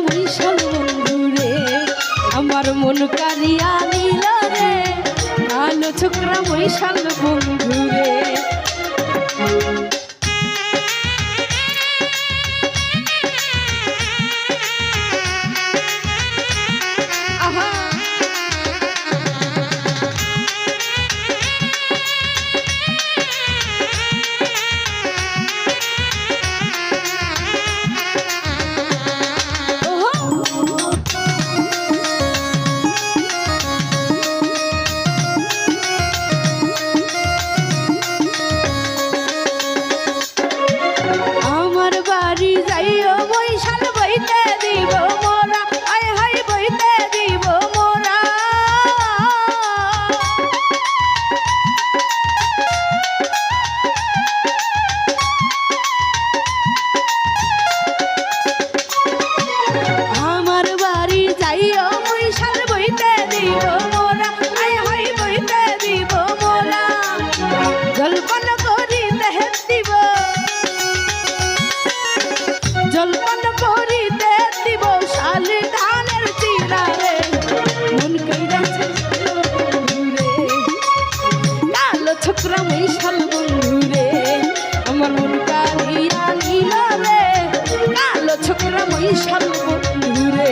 বৈশাল বন্ধু রে আমার মন কারিয়া নিল রে কালো ছোকরা বৈশাল বন্ধু রে ছোকরা বৈশাল বন্ধু রে আমার মন কারিয়া নিল রে কালো ছোকরা বৈশাল বন্ধু রে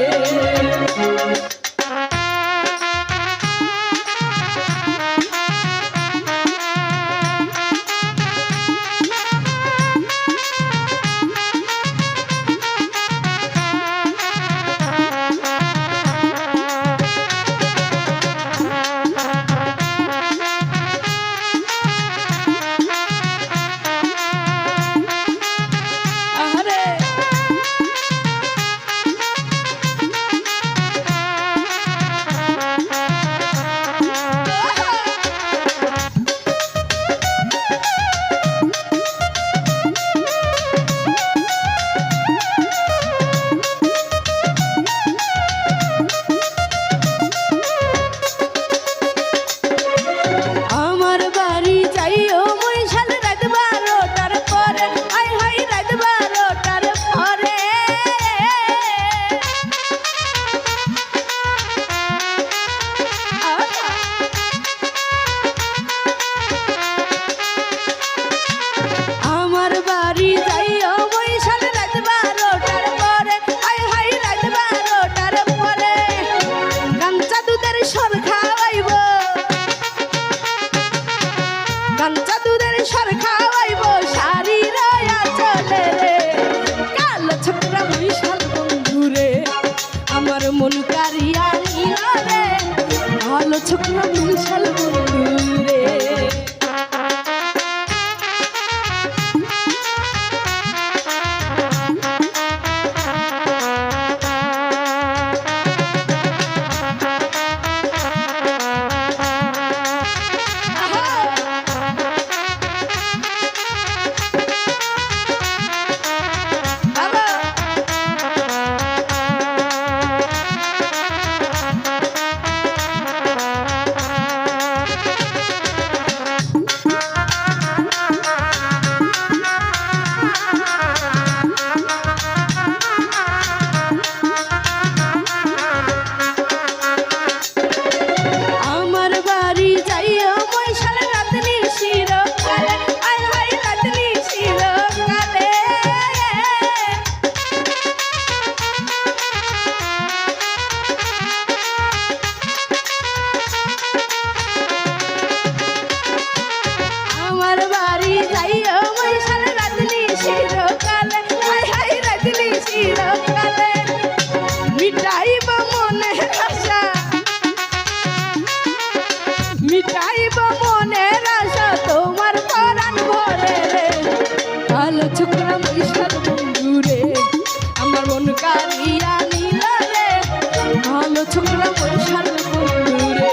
মন কারিয়া নিল রে কালো ছোকরা বৈশাল বন্ধু রে ছোকরা বৈশাল বন্ধু রে আমার মন কারিয়া নিল রে কালো ছোকরা বৈশাল বন্ধু রে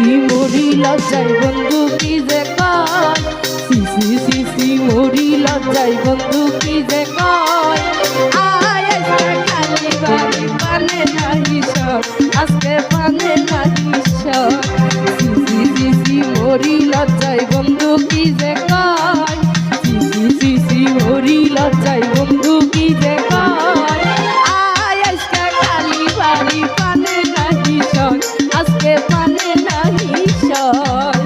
সি মরি লজ্জায় বন্ধু কি যে কয় সি মরি লজ্জায় বন্ধু কি যে কয় আয় আজকে খালি বাড়ি পানে নাহি সব আজকে পানে নাহি সব সি মরি লজ্জায় বন্ধু কি যে কয় সি মরি লজ্জায় বন্ধু কি যে কয় আয় আজকে খালি বাড়ি পানে নাহি সব আজকে পানে নাহি সব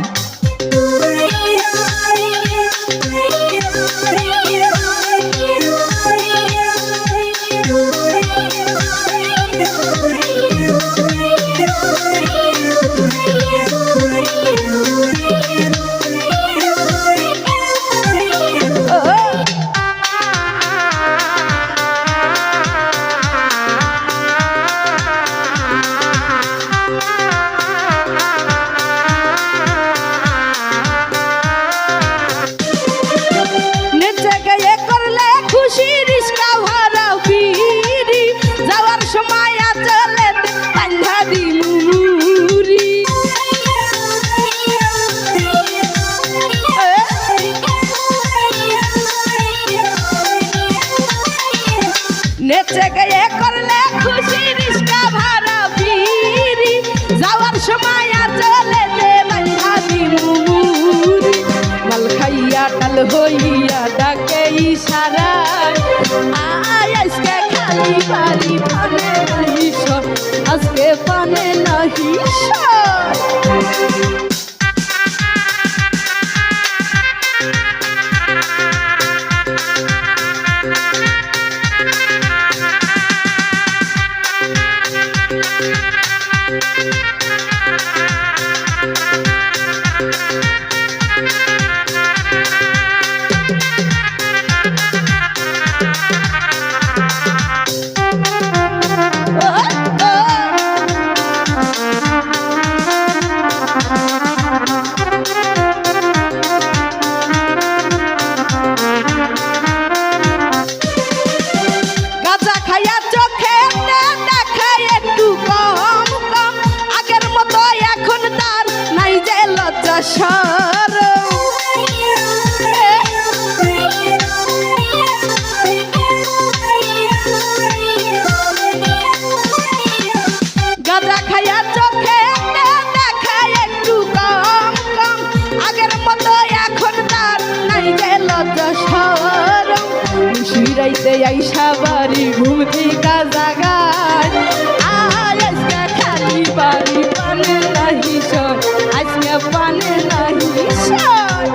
নেচে গিয়ে করলে খুশি রিস্কা ভাড়া বিড়ি যাওয়ার সময় চলে দে বান্ধবী মুড়ি মাল খাইয়া টাল হইয়া ডাকে ইশারায় আয় আজকে খালি বাড়ি পানে নাহি সব আজকে পানে নাহি সব গাঁজা খাইয়া চোখে দেখায় একটু কম কম আগের মতো এখন তার নাই যে লজ্জা শরম শিরাইতে আইসা বাড়ি ঘুম থেকে জাগায় আয় আজকে খালি বাড়ি পানে নাহি সয় আজকে পানে নাহি সয়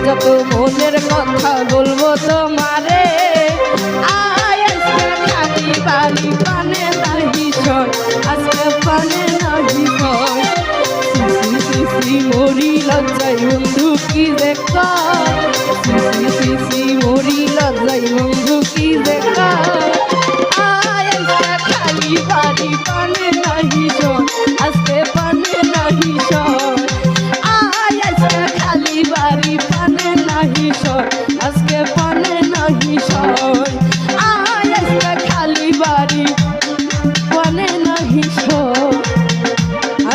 যত মনের কথা বলবো তোমারে আয় আজকে খালি বাড়ি পানে নাহি সয় আজকে পানে নাহি সয় সি মরি লজ্জায় বন্ধু কি যে কয় সি মরি লজ্জায় বন্ধু কি যে কয় আয় আজকে খালি বাড়ি পানে নাহি সয় আজকে পানে নাহি সয় আয় আজকে খালি বাড়ি পানে নাহি সয় আজকে পানে নাহি সয় আয় আজকে খালি বাড়ি পানে নাহি সয়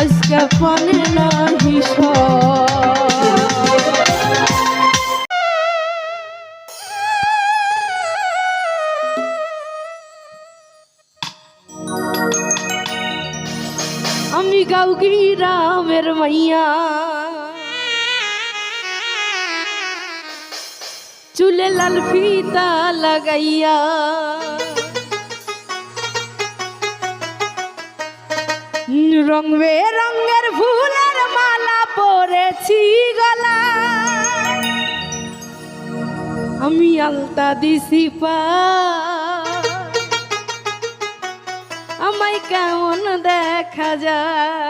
আজকে পানে নাহি সয় আমি গাঁও গ্রামের মাইয়া চুলে লাল ফিতা লাগাইয়া রং বেরঙের ফুলের মালা পরেছি গলায় আমি আলতা দিছি পা আমায় কেমন দেখা যায়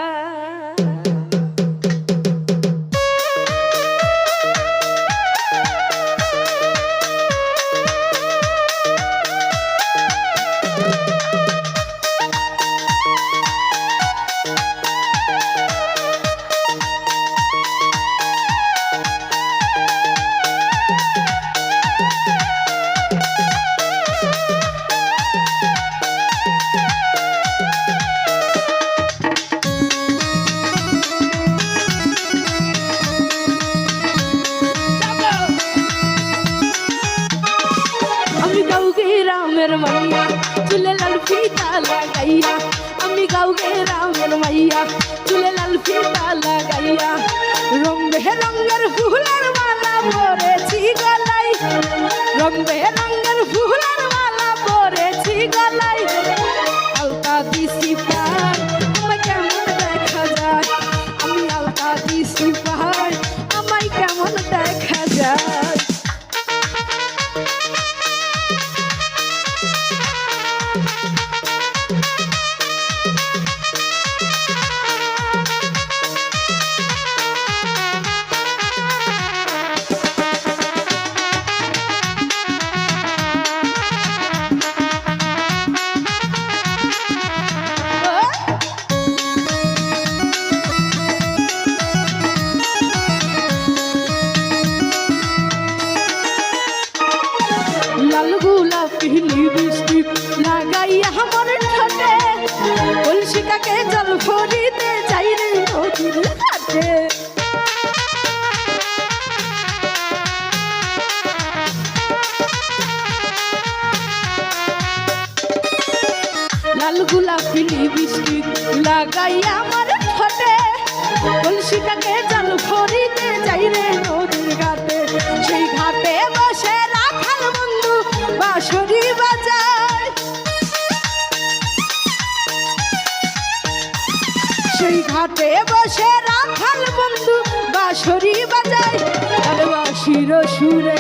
রামের মাইয়া চুলে লাল ফিতা লাগাইয়া আমি গাউগে রামের মাইয়া চুলে লাল ফিতা লাগাইয়া রং বেরঙের ফুলের মালা পরেছি গলায় রং বেরঙের ফুলের মালা পরেছি গলায় আলতা দিছি পায় আমায় কেমন দেখা যায় আমি আলতা দিছি পায় আমায় কেমন দেখা যায় লাল গোলাপি লিপস্টিক লাগাইয়া আমার ঠোঁটে কলসিটাকে জল ভরিতে যাই রে নদীর ঘাটে লাল গোলাপি লিপস্টিক লাগাইয়া আমার ঠোঁটে কলসিটাকে জল ভরিতে যাই রে নদীর ঘাটে সেই ঘাটে বসে রাখাল বন্ধু বাঁশরি বাজায় সেই ঘাটে বসে রাখাল বন্ধু বাঁশরি বাজায় আর বাঁশির সুরে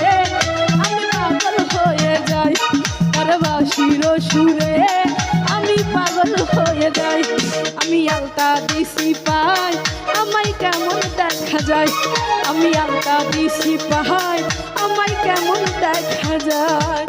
আমি পাগল হয়ে যাই আর বাঁশির সুরে আমি পাগল হয়ে যাই আমি আলতা দিছি পাই আমায় কেমন দেখা যায় আমি আলতা দিছি পাই আমায় কেমন দেখা যায়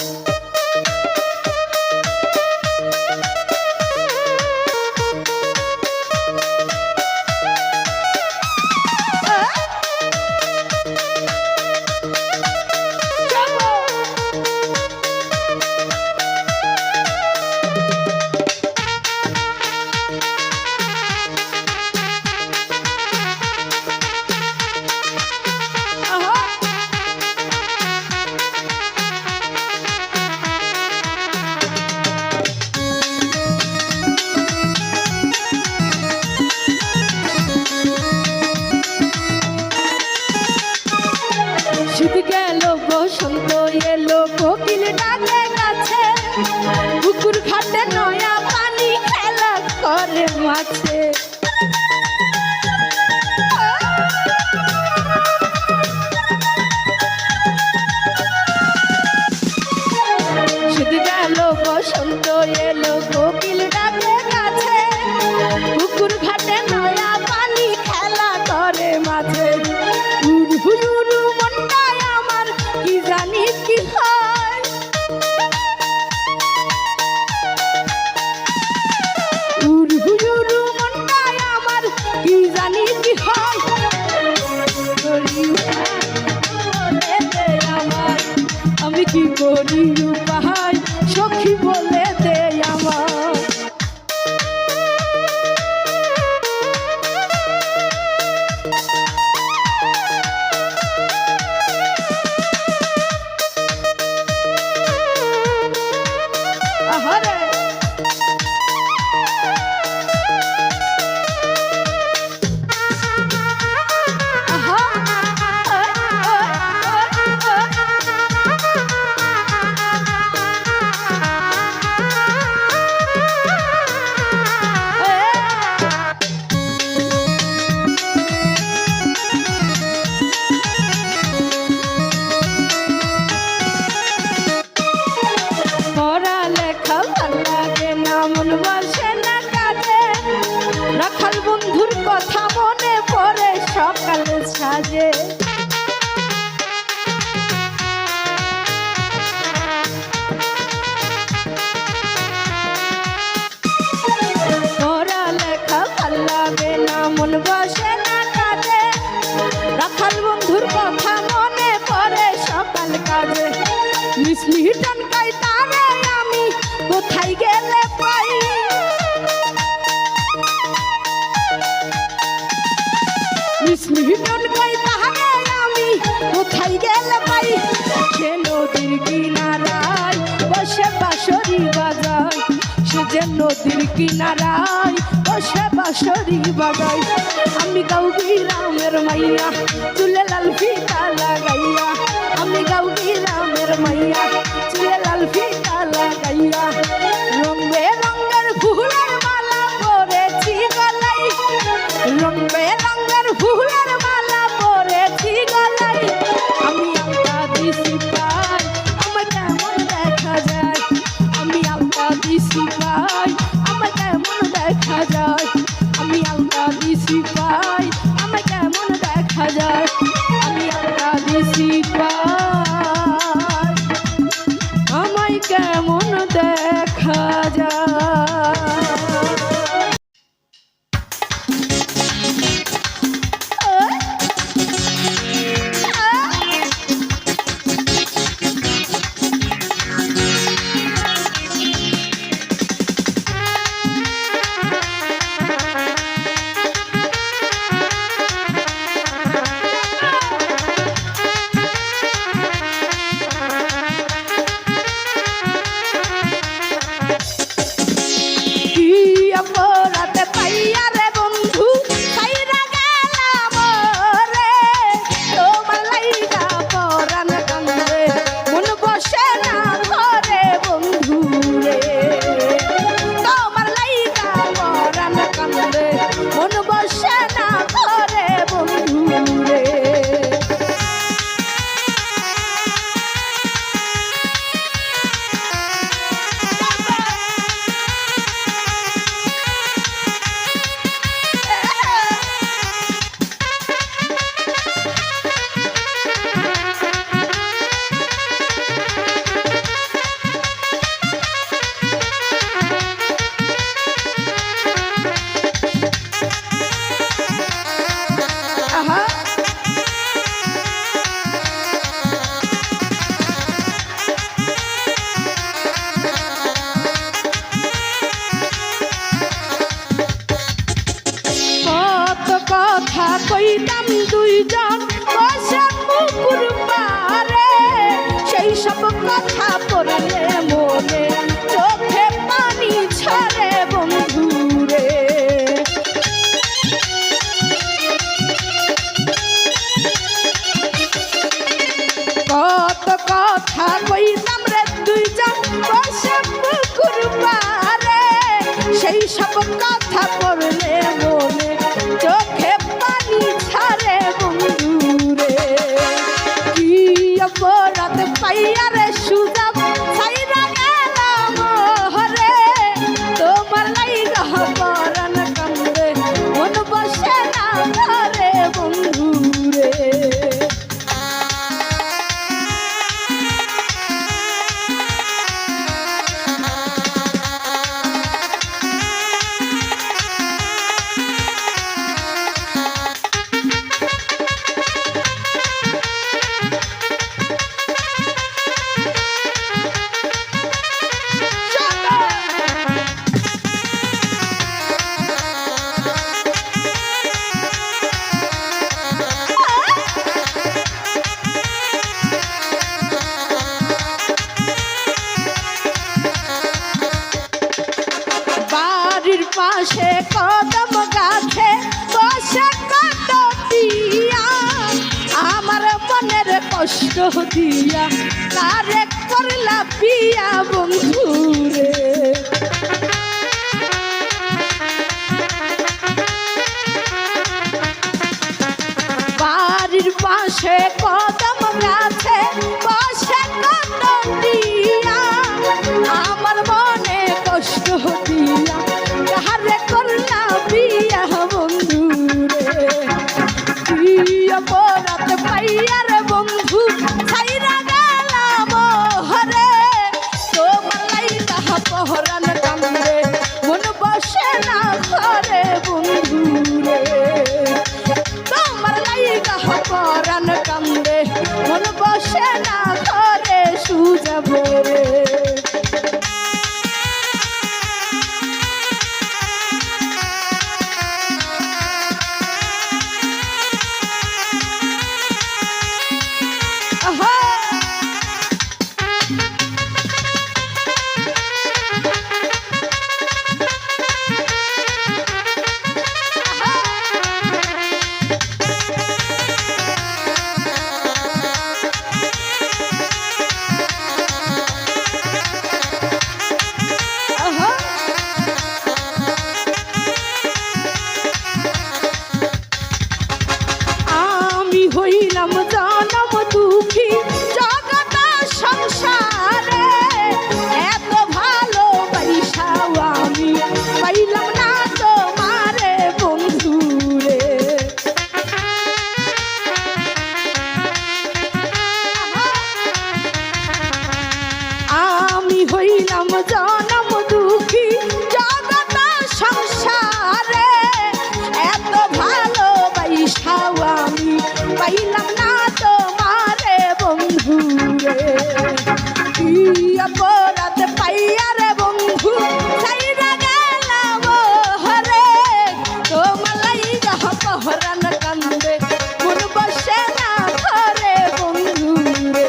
শীত গেল বসন্ত এলো কোকিল ডাকে কাছে পুকুর ঘাটে নয়া পানি খেলা করে মাছে শীত গেল বসন্ত এলো কোকিল ডাকে কাছে পুকুর ঘাটে নয়া পানি খেলা করে মাছে উড়ু মনটায় আমার কি জানি কি হয় উড়ু মনটায় আমার কি জানি কি হয় আমার আমি কি করি উপায় সখী বলে দে আমার মন কই তাহারে আমি কোথায় গেলে পাই সে নদীর কিনারায় বসে বাঁশরি বাজায় সে যে নদীর কিনারায় বসে বাঁশরি বাজায় আমি গাউকি রামের মাইয়া চুলে লাল ফিতা লাগাইয়া আমি গাউকি রামের মাইয়া চুলে লাল ফিতা লাগাইয়া রং বেরঙের ফুলের মালা পরেছি গলাই রং বেরঙের ফুলের মালা পরেছি গলাই আমি আলতা দিছি পাই আমার কেমন দেখা যায় আমি আলতা দিছি পাই আমার কেমন দেখা যায় আমি আলতা দিছি পাই আমার কেমন দেখা যায় আমি আলতা দিছি পাই আমায় কেমন দেখা যায় কইতাম দুইজন বসে পুকুর পারে সেই সব কথা পড়লে মনে চোখে পানি ছড়ে বন্ধুরে কত কথা কইতাম রে দুইজন বসে পুকুর পারে সেই সব কথা পড়লে মনে চোখে ছাড়ে বন্ধুরে কি অপরাধ পাইয়া রে সুজাব ছাইরা গেলাম হরে তোমার লাইগা পরাণ কান্দে মন বসে না ঘরে বন্ধুরে পাশে কদম গাছে বসে কত দিয়া আমার মনের কষ্ট দিয়া কারে করলা পিয়া বন্ধুরে বাড়ির পাশে কদম গাছে বসে কত দিয়া আমার মনে কষ্ট দিয়া কারে করলা বিয়া বন্ধুরে কি অপরাধ পাইয়া রে বন্ধু ছাইরা গেলাম হরে তোমার লাইগা পহরান কান্দে মন বসে না ঘরে বন্ধুরে তোমার লাইগা পহরান কান্দে মন বসে না ঘরে সুজাবে রে হইলাম জনম দুঃখী জগৎ সংসারে এত ভালোবাসাও আমি পাইলাম না তোমারে বন্ধুরে আমি হইলাম জনম দুঃখী জগৎ সংসারে এত ভালোবাসাও আমি পাইলাম না তোমারে বন্ধুরে কি অপরাধ পাইয়া রে বন্ধু ছাইরা গেলাম হরে তোমার লাইগা পহরান কান্দে মন বসে না ঘরে বন্ধুরে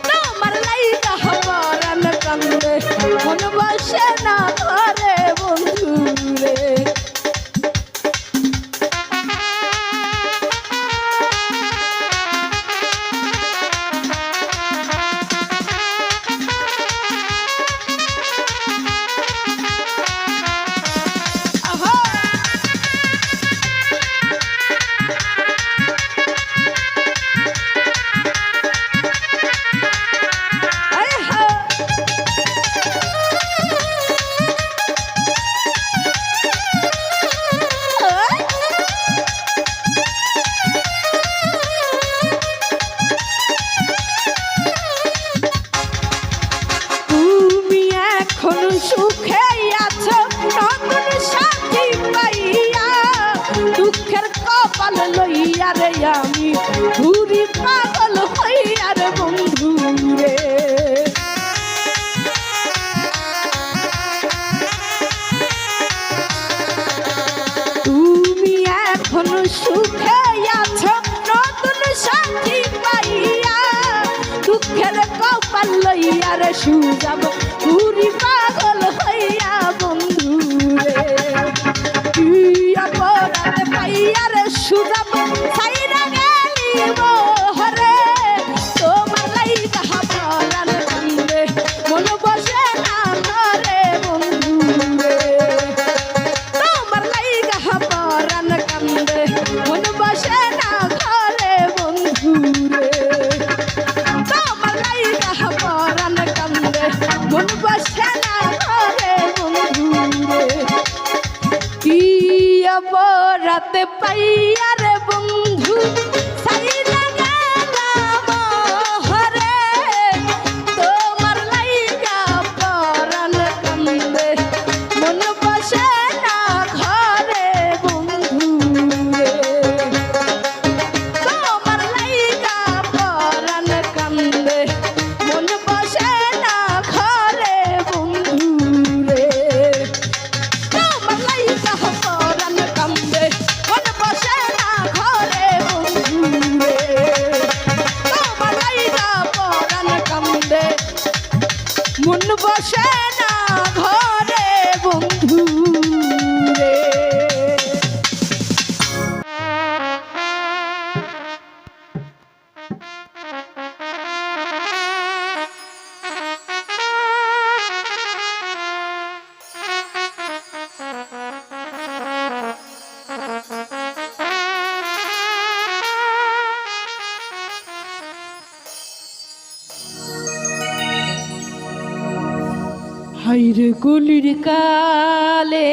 তোমার লাইগা পহরান কান্দে মন বসে না ঘরে বন্ধুরে সুখে আছো নতুন সাথী পাইয়া দুঃখের কপাল লইয়া রে আমি ঘুরি পাগল হইয়া রে বন্ধু রে তুমি এখন সুখে আছো নতুন সাথী পাইয়া দুঃখের কপাল লইয়া রে সুযাব ঘুরি পাগল হইয়া বন্ধু রে কি অপরাধ পাইয়া রে সুযাব ছাইরা গেলি মোহরে তোমার লাইগা পরাণ কান্দে মন বসে না ঘরে বন্ধু রে তোমার লাইগা পরাণ কান্দে মন বসে না ঘরে বন্ধু রে তোমার লাইগা পরাণ কান্দে মন বসে না ঘরে বন্ধু রে কি অপরাধ পাইয়া রে বন্ধু ছাইরা গেলাম হরে তোমার লাইগা পরাণ কান্দে মন বসে না ঘরে বন্ধু রে তোমার লাইগা পরাণ কান্দে মন বসে না ঘরে বন্ধু রে তোমার লাইগা পরাণ কান্দে মন বসে না ঘরে বন্ধু রে তোমার লাইগা পরাণ কান্দে মন বসে না ঘরে বন্ধু রে হাইরে গলির কালে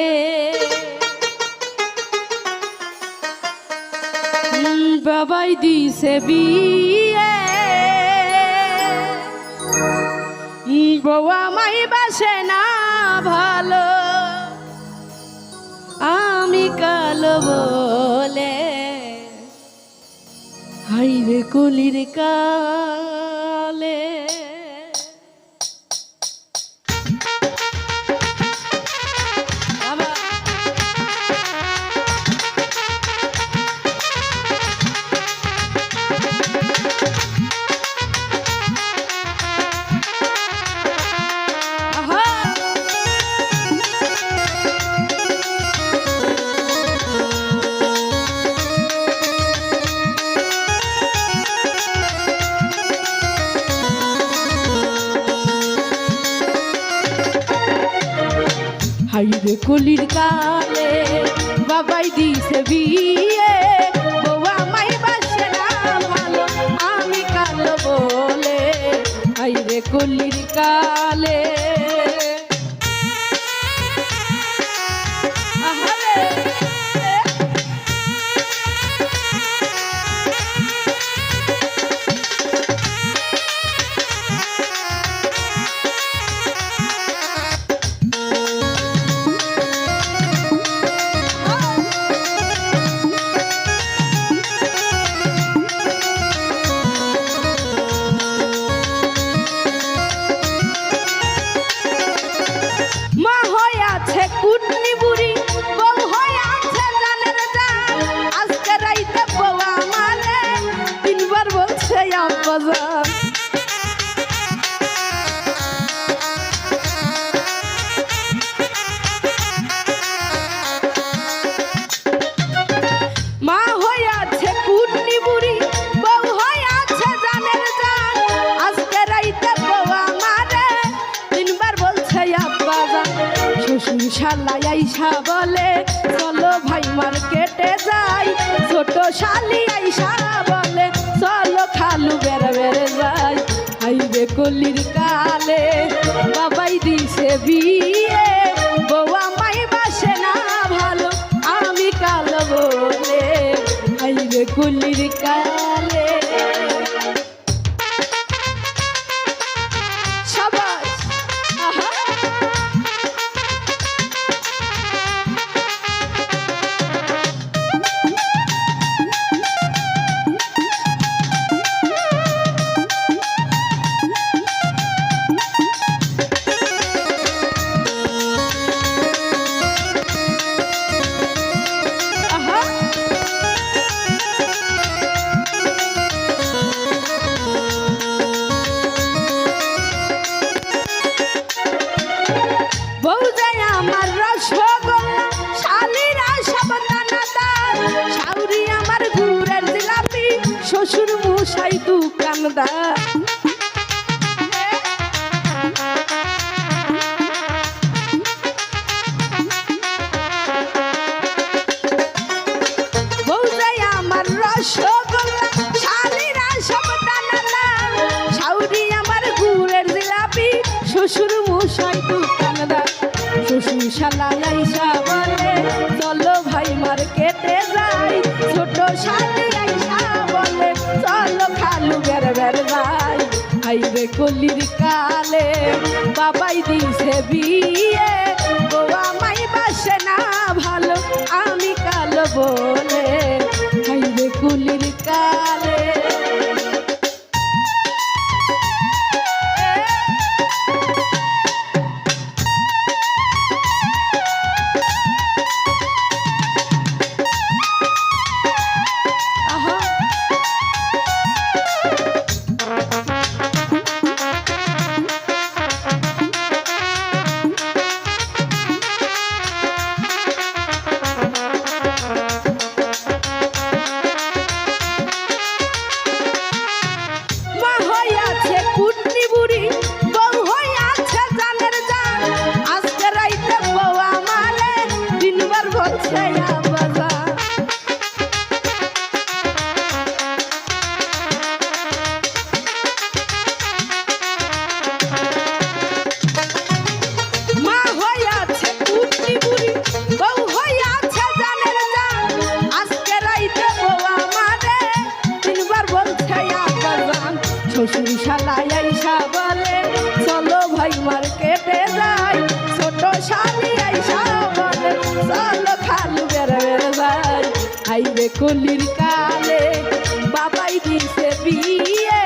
বাবাই দিছে বিয়ে বউ আমায় বাসে না ভালো আমি কালো বলে হাইরে গলির কালে হাইরে কলির কালে বাবাই দিছে বিয়ে বউ আমায় বাসে আইসা বলে চলো ভাই মার্কেটে যাই, ছোট শালি আইসা বলে চলো খালু বেড়ে বেড়ে যাই। আইবে কলির কালে বাবাই দিছে বিয়ে, বউ আমায় বাসে না ভালো আমি কালো বলে। আইবে কলির কালে সবাই আহা শ্বশুর মশাই দোকানদার। বউজাই আমার রসগোল্লা, শালিরা সব দানাদার, শাউরি আমার গুড়ের জিলাপি, শ্বশুর মশাই দোকানদার। শ্বশুর শালা আইসা বলে চলো ভাই মার্কেটে যাই, ছোট শালি আইসা বলে চলো খালু বেড়ে বেড়ে যাই। আইবে কলির কালে বাবাই দিছে বিয়ে, বউ আমায় বাসে না ভালো আমি কালো বলে। আইবে কলির কালে শ্বশুর শালাই আইসা বলে চলো ভাই মার্কেটে যাই, ছোট শালি আইসা বলে চলো খালু বেড়ে বেড়ে যাই। আইবে কলির কালে বাবাই দিছে বিয়ে,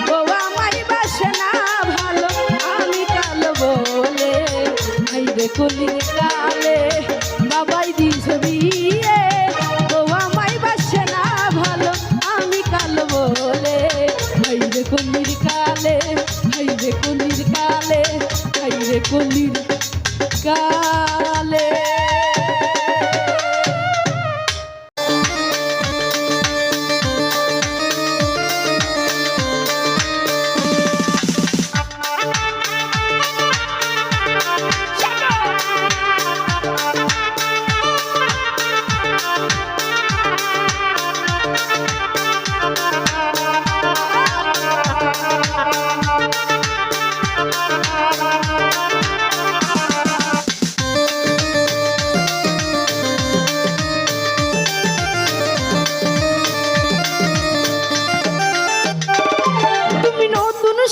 বউ আমায় বাসে না ভালো আমি কালো বলে। আইবে কলির কালে বাবাই দিছে বিয়ে, বউ আমায় বাসে না ভালো আমি কালো বলে। হাইরে কলির কালে, হাইরে কলির কালে, হাইরে কলির কালে।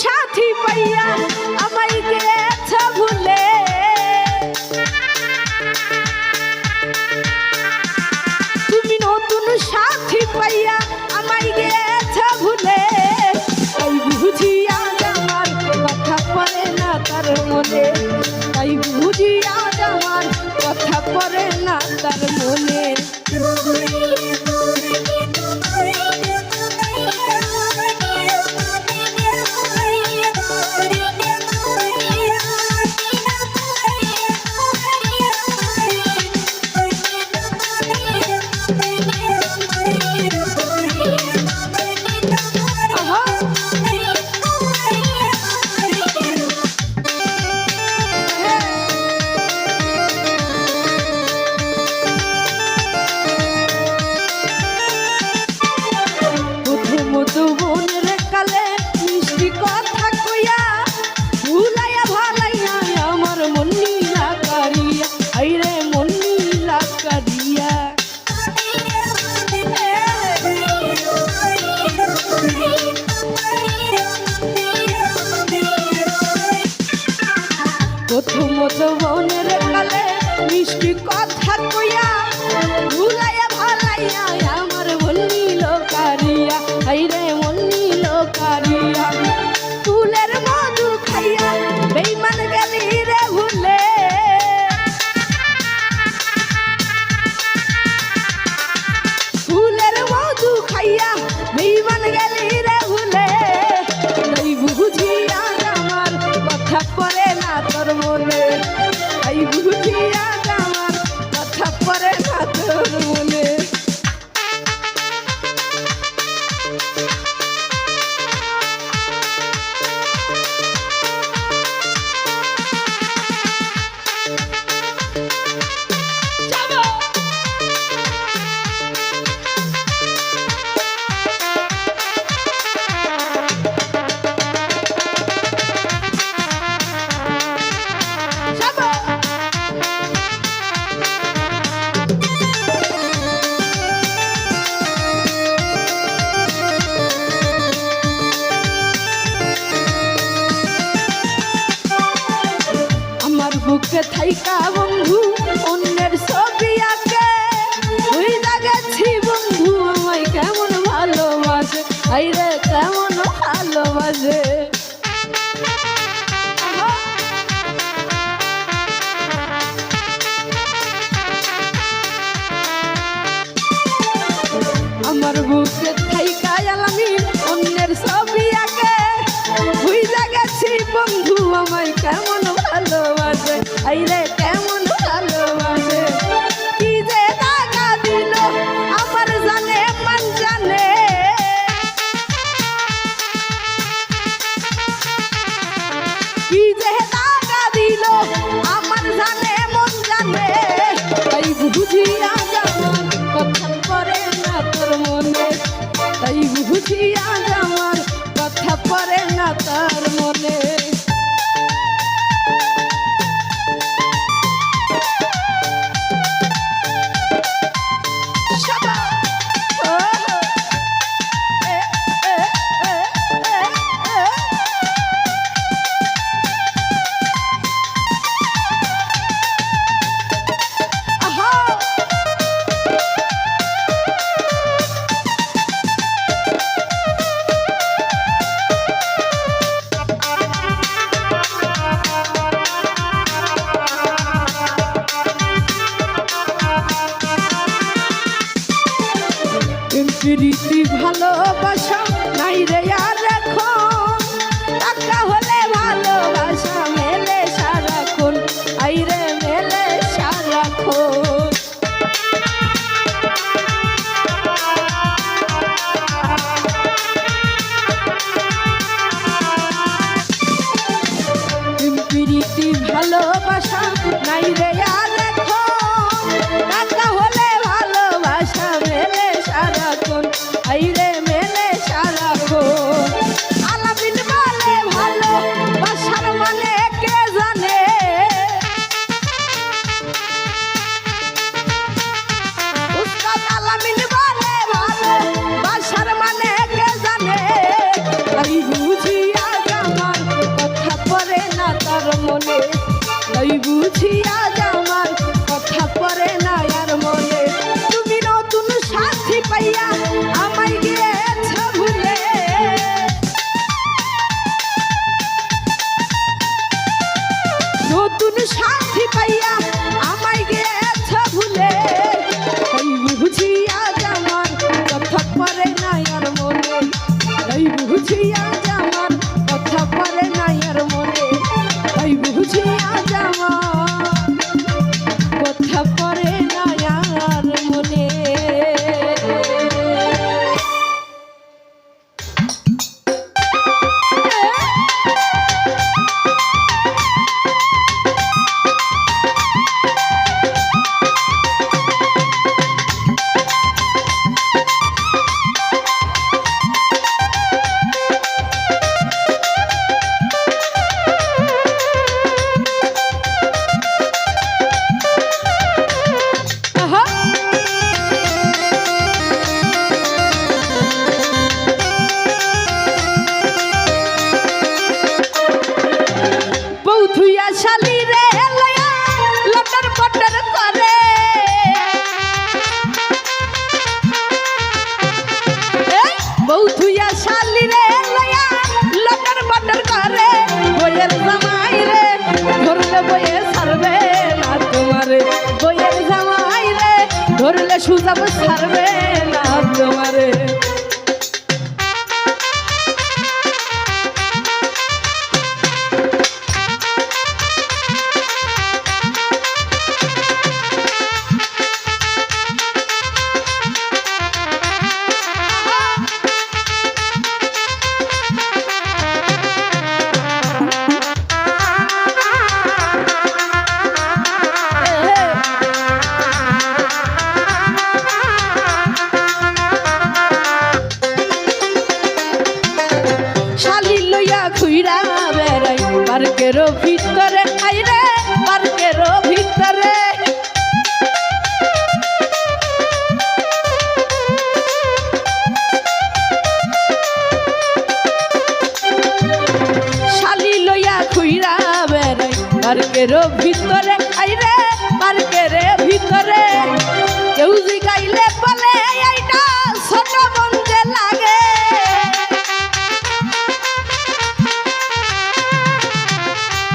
সাথী পাইয়া আমায় গেছ ভুলে, তুমি নতুন সাথী পাইয়া আমায় গেছ ভুলে। তাই বুঝি আজ আমার কথা পড়ে না তার মনে, তাই বুঝি আজ আমার কথা পড়ে না তার মনে। মিষ্টি কথা কইয়া ভুলাইয়া ভালাইয়া আমার মন নিল কারিয়া, আইরে মন নিল কারিয়া। ফুলের মধু খাইয়া বেইমান গেলি রে ভুলে, ফুলের মধু খাইয়া বেইমান গেলি রে ভুলে। নাই বুঝিয়া আমার কথা পড়ে না তোর মনে, নাই বুঝিয়া আমার কথা পড়ে না তোর মনে। বুকে থাইকা বন্ধু অন্যের ছবি আঁকে, বুঝা গেছি বন্ধু আমায় কেমন ভালোবাসে, আইরে কেমন ভালোবাসে। আমার বুকে থাইকা আমি অন্যের ছবি আঁকে, বুঝা গেছি বন্ধু আমায় কেমন ভালোবাসে, আইরে কেমন ভালোবাসে। কি যে টাকা দিল আমার জানে মান জানে, কি যে টাকা দিল আমার জানে মন জানে। তাই বুঝিয়া আমার কথা পড়ে না তোর মনে, তাই বুঝিয়া আমার কথা পড়ে না তোর মনে। প্রীতি ভালোবাসা নাই রে আর এখন, টাকা হলে ভালোবাসা মেলে সারাক্ষণ, আইরে মেলে সারাক্ষণ। প্রীতি ভালোবাসা নাই রে আর এখন, টাকা হলে ভালোবাসা মেলে সারাক্ষণ, আইরে মেলে সারাক্ষণ। আলামিন বলে ভালোবাসার মানে কে জানে, উস্তাদ আলামিন বলে ভালোবাসার মানে কে জানে। তাই বুঝিয়া আমার কথা পড়ে না তার মনে, তাই বুঝিয়া আমার কথা পড়ে না আর মনে। তুমি নতুন সাথী পাইয়া আমায় গিয়ে বৌথুয়া শালি রে লয়া লটর বটর করে বইয়ের জামাই রে ধরলে বইয়ে ছাড়বে না তোমারে বইয়ের জামাই রে ধরলে সুজাব ছাড়বে না তোমারে খুইরা বেড়াই পার্কেরও ভিতরে আইরে পার্কেরও ভিতরে শালি লইয়া খুইরা বেড়াই পার্কেরও ভিতরে আইরে পার্কের ভিতরে কেউ জিগাইলে বলে এইটা ছোট বন্ধে লাগে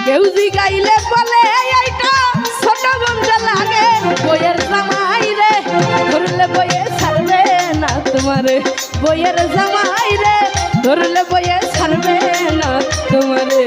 কেউ জিগাইলে বলে এইটা ছোট বন্ধে লাগে বইয়ের জামাই রে ধরলে বইয়ে ছাড়বে না তোমারে বইয়ের জামাই রে ধরলে বইয়ে ছাড়বে না তোমারে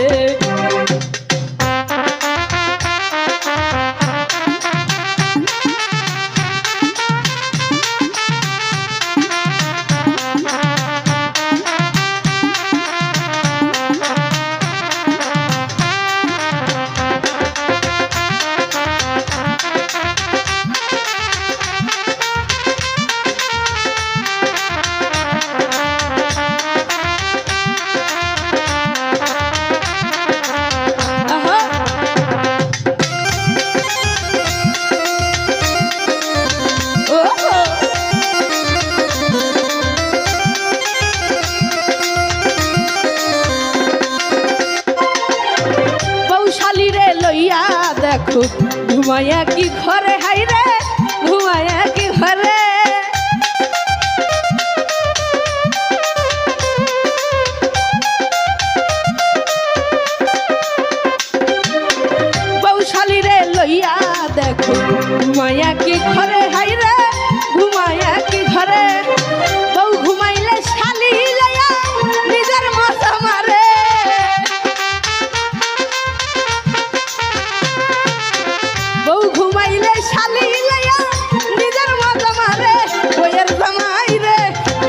দেখো ঘুমায়া কি ঘরে হাইরে ঘুমায়া কি ঘরে বৌশালী রে লইয়া দেখো ঘুমায়া কি ঘরে হাইরে ঘুমায়া কি ঘরে বউ ঘুমাইলে শালি লইয়া নিজের মজা মারে বউ ঘুমাইলে শালি লইয়া নিজের মজা মারে বইয়ের জামাই রে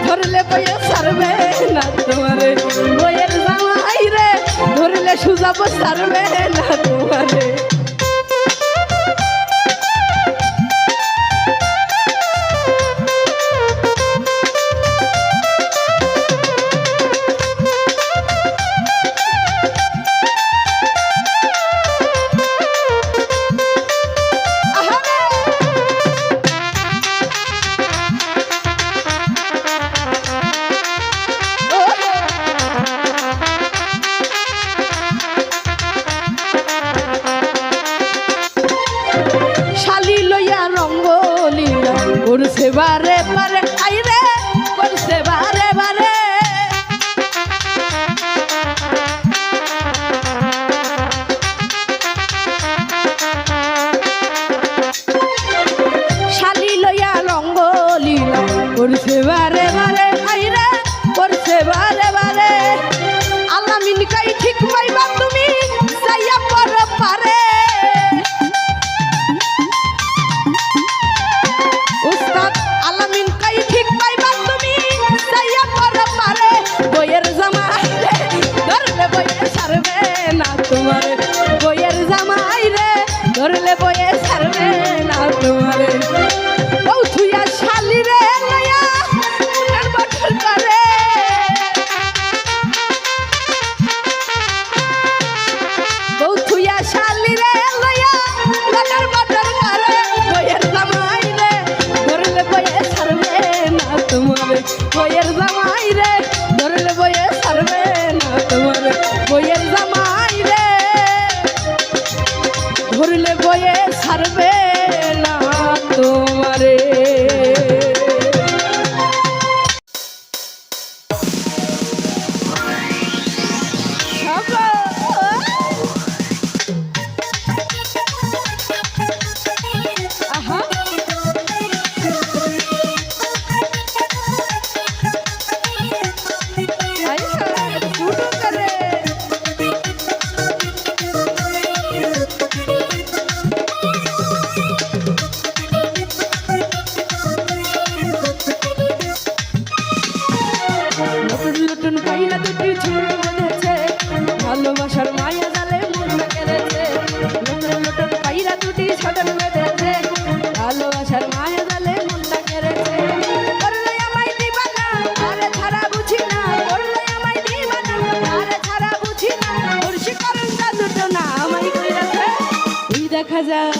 ধরলে বইয়ে ছাড়বে না তোমারে বইয়ের জামাই রে ধরলে সুজাব ছাড়বে না তোমারে করছে বারে বারে আইরে করছে বারে বারে শালি লইয়া রঙ্গলীলা করছে বারে বারে আইরে করছে বারে বারে আলামিন কাই ঠিক পাইবা তুমি যাইয়া পর পারে আলামিন কাই ঠিক পাইবা তুমি যাইয়া পর পারে বইয়ের জামাই রে ধরলে বইয়ে ছাড়বে না তোমারে বইয়ের জামাই রে ধরলে বইয়ে ছাড়বে না তোমারে বৌথুয়া শালি রে লইয়া উনার বটল করে বৌথুয়া শালি রে লইয়া উনার বটল করে বইয়ের জামাই রে ধরলে বইয়ে ছাড়বে না তোমারে বইয়ের জামাই রে ধরলে বইয়ে ছাড়বে না তোমারে বইয়ের জামাই রে ধরলে বইয়ে ছাড়বে না তোমারে নতুন পাইরা দুটি ছোট বেঁধেছে ভালোবাসার মায়া জালে মনটা কেড়েছে নতুন নতুন পাইরা দুটি ছোট বেঁধেছে ভালোবাসার মায়া জালে মনটা কেড়েছে করলে আমায় দিবানা আরে ছাড়া বুঝি না করলে আমায় দিবানা আরে ছাড়া বুঝি না মুর্শি করুন জাদুটো না আমায় কইরাছে ওই দেখা যায়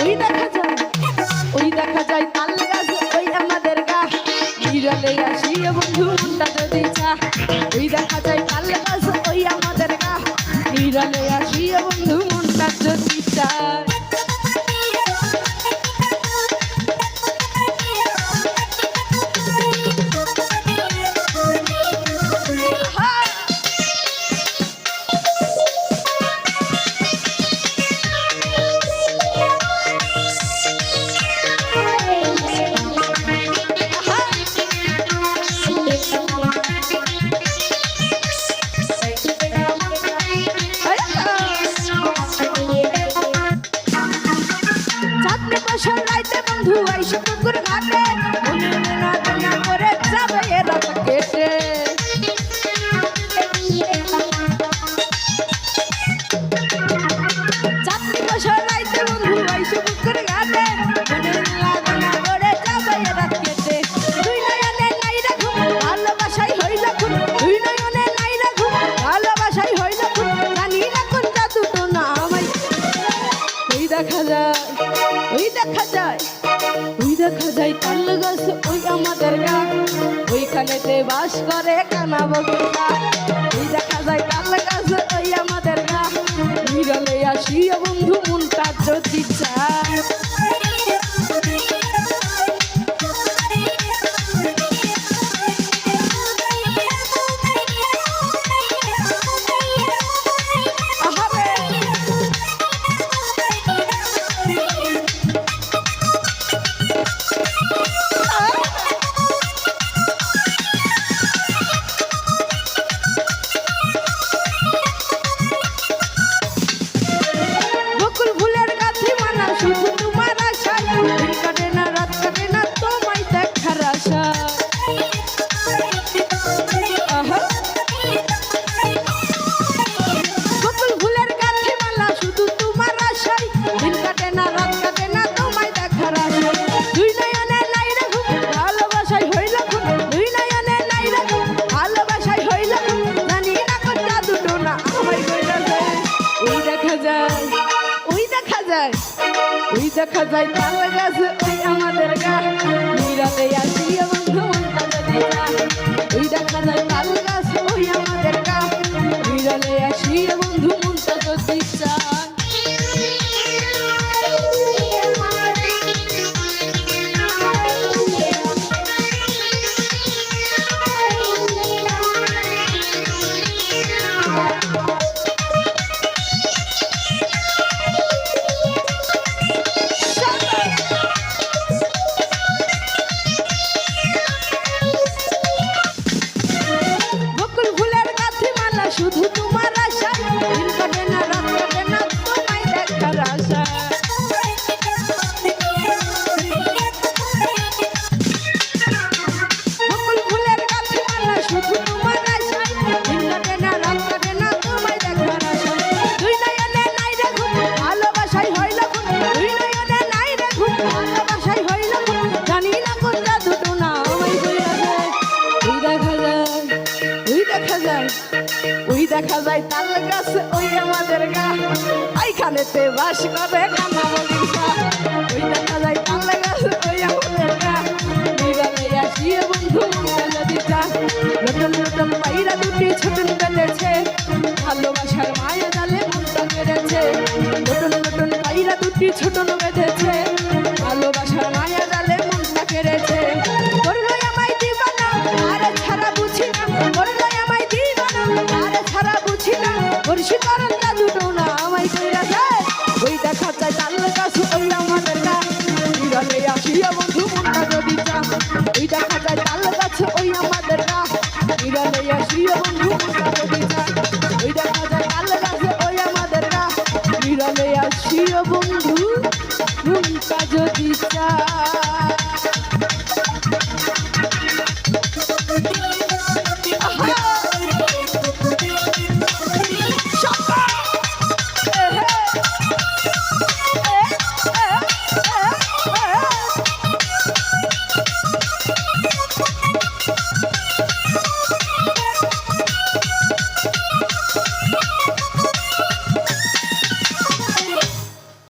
ওই দেখা যায় ওই দেখা যায় তাল গাছ ওই আমাদের গা বিরলে আসি বন্ধু মনটা যদি চা ওই দেখা যায় তাল গাছ ওই আমাদের গা বিরলে আসি বন্ধু মনটা যদি চা রাইতে বন্ধু আইসে পুকুর ঘাটে না করে যাবে এরা কেটে চাকরি বছর রাইতে বন্ধু আইসে পুকুর ঘাটে না করে যাবে এরা কেটে দুই নয়নে নাই রাখুন ভালোবাসাই হইল খুন দুই নয়নে নাই রাখুন ভালোবাসাই হইল খুন জানি না কোন জাদুটো না আমায় ওই দেখা যায় ওই দেখা যায় ওই দেখা যায় তাল গাছ ওই আমাদের গা ওইখানেতে বাস করে কানা বগুড়া ওই দেখা যায় তাল গাছ ওই আমাদের গা বিরলে আসি বন্ধু মনটা যদি চায় ওই দেখা যায় তাল গাছ ওই আমাদের গা বিরলে আসি বন্ধু মনটা যদি চা ওই দেখা যায় তাল গাছ ওই আমাদের গা বিরলে আসি বন্ধু মনটা যদি চা শুধু তোমার আশা দিন কাটে না রাত কাটে না তোমায় দেখার আশা বকুল ফুলের গাছে মালা শুধু তোমার আশা দিন কাটে না রাত কাটে না তোমায় দেখার আশা দুই নয়নে নাই রাখুন ভালোবাসাই হইল খুন দুই নয়নে নাই রাখুন ভালোবাসাই হইল খুন জানি না কোন জাদুটো না আমায় বইরাছে ওই দেখা যায় ওই দেখা যায় ওই দেখা যায় তাল গাছ ওই আমাদের গা এইখানেতে বাস করে কানা বগিচা ওই দেখা যায় তাল গাছ ওই আমাদের গা বিরলে আসি বন্ধু মনটা যদি চা নতুন নতুন পাইরা দুটি ছোট বেঁধেছে ভালোবাসার মায়া জালে মনটা কেড়েছে নতুন নতুন পাইরা দুটি ছোট বেঁধেছে ভালোবাসার মায়া জালে মনটা কেড়েছে করলো আমায় দিবানা আরে ছাড়া বুঝি না করলো আমায় দিবানা আরে ছাড়া বুঝি না মুর্শি করুন জাদুটো না আমায় কইরাছে ওই দেখা যায় তাল গাছ ওই আমাদের গা বিরলে আসি বন্ধু মনটা যদি চা ওই দেখা যায় তাল গাছ ওই আমাদের গা বিরলে আসি বন্ধু মনটা যদি চা ওই দেখা যায় তাল গাছ ওই আমাদের গা বিরলে আসি বন্ধু মনটা যদি চা